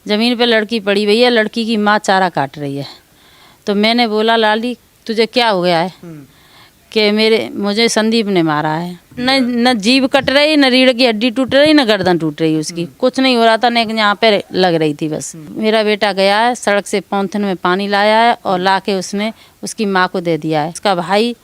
ज़मीन पे लड़की पड़ी हुई है, लड़की की माँ चारा काट रही है। तो मैंने बोला लाली तुझे क्या हो गया है कि मुझे संदीप ने मारा है। न जीभ कट रही, न रीढ़ की हड्डी टूट रही, न गर्दन टूट रही उसकी, कुछ नहीं हो रहा था, न यहाँ पे लग रही थी बस। मेरा बेटा गया है, सड़क से पॉलिथीन में पानी लाया है और ला के उसने उसकी माँ को दे दिया है। उसका भाई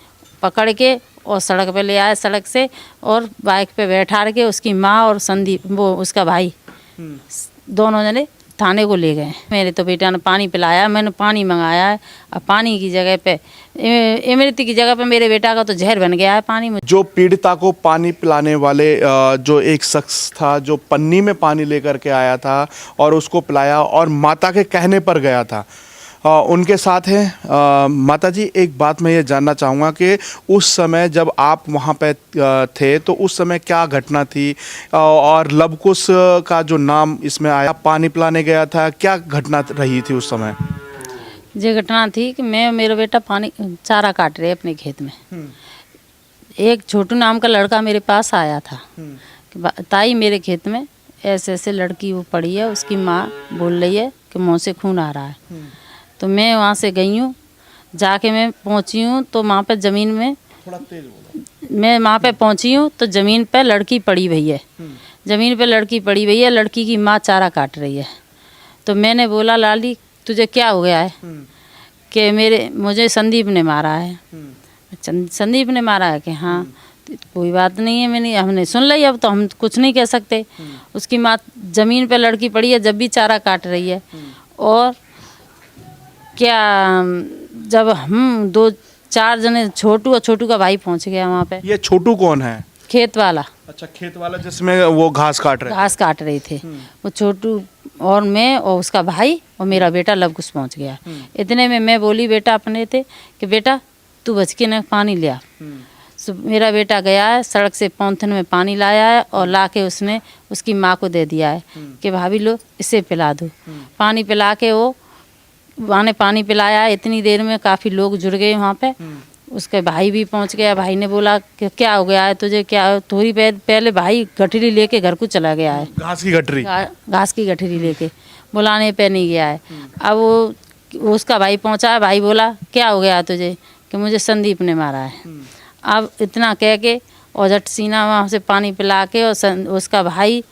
पकड़ के और सड़क पे ले आया सड़क से, और बाइक पे बैठा के उसकी माँ और संदीप वो उसका भाई दोनों जने थाने को ले गए। मेरे तो बेटा ने पानी पिलाया, मैंने पानी मंगाया है। अब पानी की जगह पे इमरती की जगह पे मेरे बेटा का तो जहर बन गया है पानी में। जो पीड़िता को पानी पिलाने वाले जो एक शख्स था जो पन्नी में पानी लेकर के आया था और उसको पिलाया और माता के कहने पर गया था, उनके साथ हैं माता जी। एक बात मैं ये जानना चाहूँगा कि उस समय जब आप वहाँ पे थे तो उस समय क्या घटना थी और लवकुश का जो नाम इसमें आया, पानी पिलाने गया था, क्या घटना रही थी उस समय? ये घटना थी कि मैं मेरा बेटा पानी चारा काट रहे अपने खेत में। एक छोटू नाम का लड़का मेरे पास आया था कि ताई मेरे खेत में ऐसे ऐसे लड़की वो पड़ी है, उसकी माँ बोल रही है कि मुँह से खून आ रहा है। तो मैं वहाँ से गई हूँ, जाके मैं पहुँची हूँ तो वहाँ पे ज़मीन में थोड़ा तेज बोलो। मैं वहाँ पे पहुँची हूँ तो ज़मीन पे लड़की पड़ी हुई है। ज़मीन पे लड़की पड़ी हुई है, लड़की की माँ चारा काट रही है। तो मैंने बोला लाली तुझे क्या हो गया है कि मुझे संदीप ने मारा है। संदीप ने मारा है कि हाँ। तो कोई बात नहीं है, हमने सुन ली, अब तो हम कुछ नहीं कह सकते। उसकी माँ ज़मीन पे लड़की पड़ी है, जब भी चारा काट रही है। और क्या जब हम 2-4 जने, छोटू और छोटू का भाई पहुंच गया वहाँ पे। ये छोटू कौन है? खेत वाला। अच्छा, खेत वाला जिसमें वो घास काट रहे थे। वो छोटू और मैं और उसका भाई और मेरा बेटा लवकुश पहुंच गया। इतने में मैं बोली बेटा अपने थे कि बेटा तू बच के न पानी ले आ। मेरा बेटा गया है, सड़क से पॉलिथीन में पानी लाया है और ला के उसने उसकी माँ को दे दिया है कि भाभी लो इसे पिला दो। पानी पिला के वो वहाँ ने पानी पिलाया। इतनी देर में काफ़ी लोग जुड़ गए वहाँ पे। उसके भाई भी पहुँच गया। भाई ने बोला कि क्या हो गया है तुझे, क्या थोड़ी पहले भाई गठरी लेके घर को चला गया है। घास की गठरी? घास की गठरी लेके बुलाने पे नहीं गया है। अब वो उसका भाई पहुँचा, भाई बोला क्या हो गया तुझे कि मुझे संदीप ने मारा है। अब इतना कह के और झट सीना वहाँ से पानी पिला के और उसका भाई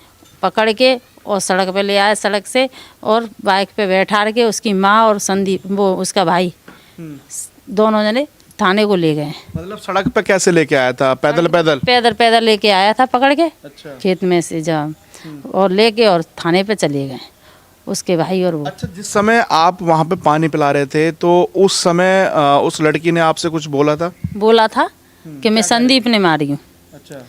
पकड़ के और सड़क पे ले आया सड़क से, और बाइक पे बैठा के उसकी माँ और संदीप वो उसका भाई दोनों जने थाने को ले गए। मतलब सड़क पे कैसे लेके आया था? पैदल लेके आया था पकड़ के। अच्छा। खेत में से जब और लेके और थाने पे चले गए उसके भाई और वो। अच्छा, जिस समय आप वहाँ पे पानी पिला रहे थे तो उस समय उस लड़की ने आपसे कुछ बोला था कि मैं संदीप ने मारी हूँ। अच्छा,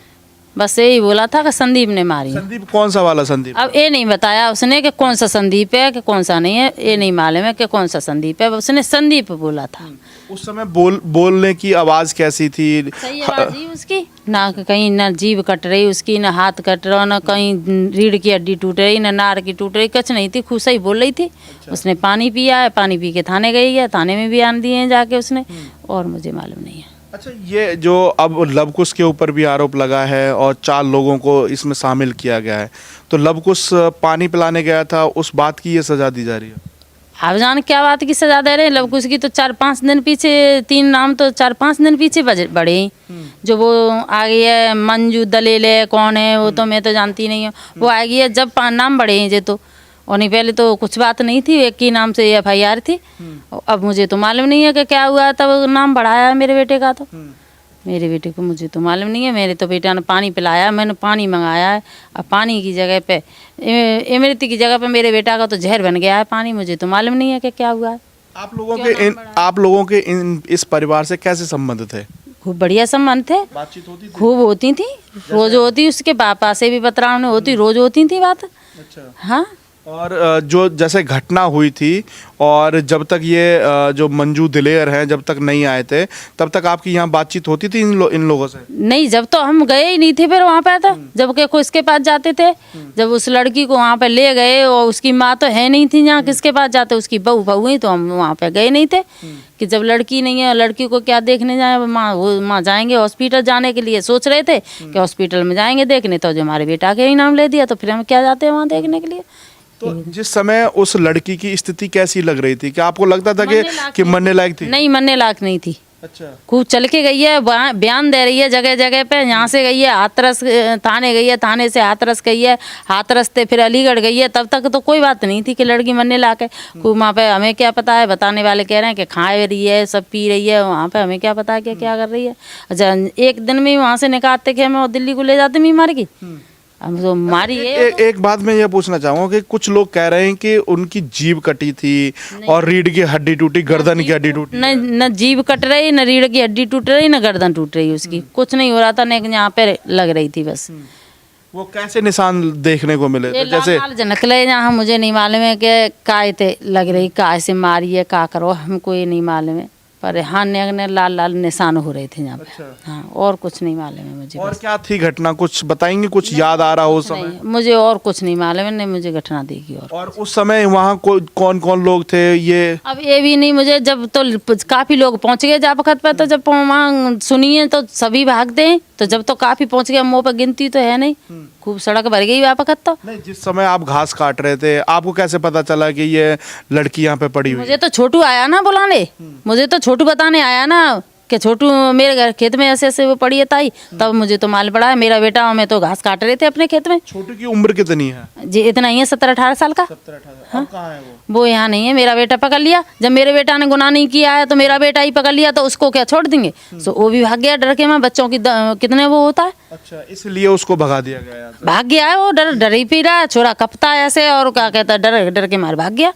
बस यही बोला था कि संदीप ने मारी। संदीप कौन सा वाला संदीप? अब ये नहीं बताया उसने कि कौन सा संदीप है कि कौन सा नहीं है, ये नहीं मालूम है कि कौन सा संदीप है। उसने संदीप बोला था। उस समय बोलने की आवाज़ कैसी थी? सही आवाज़ ही उसकी, ना कहीं ना जीभ कट रही उसकी, ना हाथ कट रहा, ना कहीं रीढ़ की हड्डी टूट रही, ना नार की टूट रही, कुछ नहीं थी, खुद से ही बोल रही थी। अच्छा। उसने पानी पिया है, पानी पी के थाने गई है, थाने में भी आन दिए हैं जाके उसने, और मुझे मालूम नहीं है। अच्छा, ये जो अब लवकुश के ऊपर भी आरोप लगा है और 4 लोगों को इसमें शामिल किया गया है, तो लवकुश पानी पिलाने गया था, उस बात की ये सज़ा दी जा रही है? अब जान क्या बात की सजा दे रहे हैं। लवकुश की तो 4-5 दिन पीछे, 3 नाम तो 4-5 दिन पीछे बढ़े। जो वो आ गई है मंजू दलेल है, कौन है वो तो मैं तो जानती नहीं हूँ। वो आ गई है जब 5 नाम बढ़े हैं जे तो, और नहीं पहले तो कुछ बात नहीं थी, एक ही नाम से FIR थी। अब मुझे तो मालूम नहीं है कि क्या हुआ, तब नाम बढ़ाया है मेरे बेटे का। तो मेरे बेटे को मुझे तो मालूम नहीं है। मेरे तो बेटा ने पानी पिलाया, मैंने पानी मंगाया है। अब पानी की जगह पे इमरती की जगह पे मेरे बेटा का तो जहर बन गया है पानी। मुझे तो मालूम नहीं है कि क्या हुआ है। आप लोगों के इस परिवार से कैसे संबंध थे? खूब बढ़िया संबंध थे, बातचीत होती थी? खूब होती थी, रोज होती। उसके पापा से भी बतराव ने होती, रोज होती थी बात। अच्छा। हाँ। और जो जैसे घटना हुई थी और जब तक ये जो मंजू दिलेर हैं जब तक नहीं आए थे तब तक आपकी यहाँ बातचीत होती थी इन लोगों से? नहीं, जब तो हम गए ही नहीं थे फिर वहाँ पे। तो जब के किसके पास जाते थे, जब उस लड़की को वहाँ पे ले गए और उसकी माँ तो है नहीं थी यहाँ, किसके पास जाते, उसकी बहू ही, तो हम वहाँ पे गए नहीं थे। कि जब लड़की नहीं है, लड़की को क्या देखने जाए, माँ जाएंगे हॉस्पिटल जाने के लिए सोच रहे थे कि हॉस्पिटल में जाएंगे देखने, तो जो हमारे बेटा के ही नाम ले दिया तो फिर हम क्या जाते हैं वहाँ देखने के लिए। तो जिस समय उस लड़की की स्थिति कैसी लग रही थी? क्या आपको लगता था कि मरने लायक थी? नहीं, मरने लायक नहीं थी। अच्छा। खूब चल के गई है, बयान दे रही है जगह जगह पे। यहाँ से गई है हाथरस थाने गई है, थाने से हाथरस गई है, हाथरस से फिर अलीगढ़ गई है। तब तक तो कोई बात नहीं थी कि लड़की मरने लायक है। खूब वहाँ पे हमें क्या पता है, बताने वाले कह रहे हैं कि खाए रही है, सब पी रही है। वहाँ पे हमें क्या पता है कि क्या कर रही है। अच्छा, एक दिन में वहाँ से निकालते कि हमें दिल्ली को ले जाते मी मार की, हम तो मारी है। एक बात मैं ये पूछना चाहूँगा कि कुछ लोग कह रहे हैं कि उनकी जीभ कटी थी और रीढ़ की हड्डी टूटी, गर्दन की हड्डी टूटी। न न जीभ कट रही, न रीढ़ की हड्डी टूट रही, न गर्दन टूट रही उसकी। कुछ नहीं हो रहा था, न यहाँ पे लग रही थी बस। वो कैसे निशान देखने को मिले ये थे? जैसे लाल जनक ले जहाँ, मुझे नहीं मालूम है कि काय थे लग रही, काय से मारी है, का करो, हमको ये नहीं मालूम है। पर हाँ, ने लाल लाल निशान हो रहे थे यहाँ पे। अच्छा। हाँ, और कुछ नहीं मालूम है मुझे। और क्या थी घटना, कुछ बताएंगे? कुछ याद आ रहा हो उस समय? नहीं, मुझे और कुछ नहीं मालूम है, नहीं मुझे घटना देखी। और उस समय वहाँ कौन कौन लोग थे ये? अब ये भी नहीं मुझे, जब तो काफी लोग पहुंच गए जा वक्त पर, तो जब वहाँ सुनिए तो सभी भागते हैं। तो जब तो काफी पहुंच गए, मुँह पर गिनती तो है नहीं, खूब सड़क भर गई वक्त तो। नहीं, जिस समय आप घास काट रहे थे, आपको कैसे पता चला कि ये लड़की यहाँ पे पड़ी हुई है? मुझे तो छोटू आया ना बुलाने, मुझे तो छोटू बताने आया ना कि छोटू मेरे घर खेत में ऐसे ऐसे वो पड़ी है ताई। तब मुझे तो मालूम पड़ा है, मेरा बेटा मैं तो घास काट रहे थे अपने खेत में। छोटू की उम्र कितनी है? जी इतना ही है, 17-18 साल का। 17-18। अब कहाँ है वो? वो यहाँ नहीं है, मेरा बेटा पकड़ लिया। जब मेरे बेटा ने गुनाह नहीं किया है तो मेरा बेटा ही पकड़ लिया, तो उसको क्या छोड़ देंगे? सो वो भी भाग गया डर के। मैं बच्चों की कितने वो होता है। अच्छा, इसलिए उसको भगा दिया गया यहाँ से। भाग गया है वो, डर डर ही पी रहा है, छोरा कपता है ऐसे, और क्या कहता है, डर डर के मार भाग गया।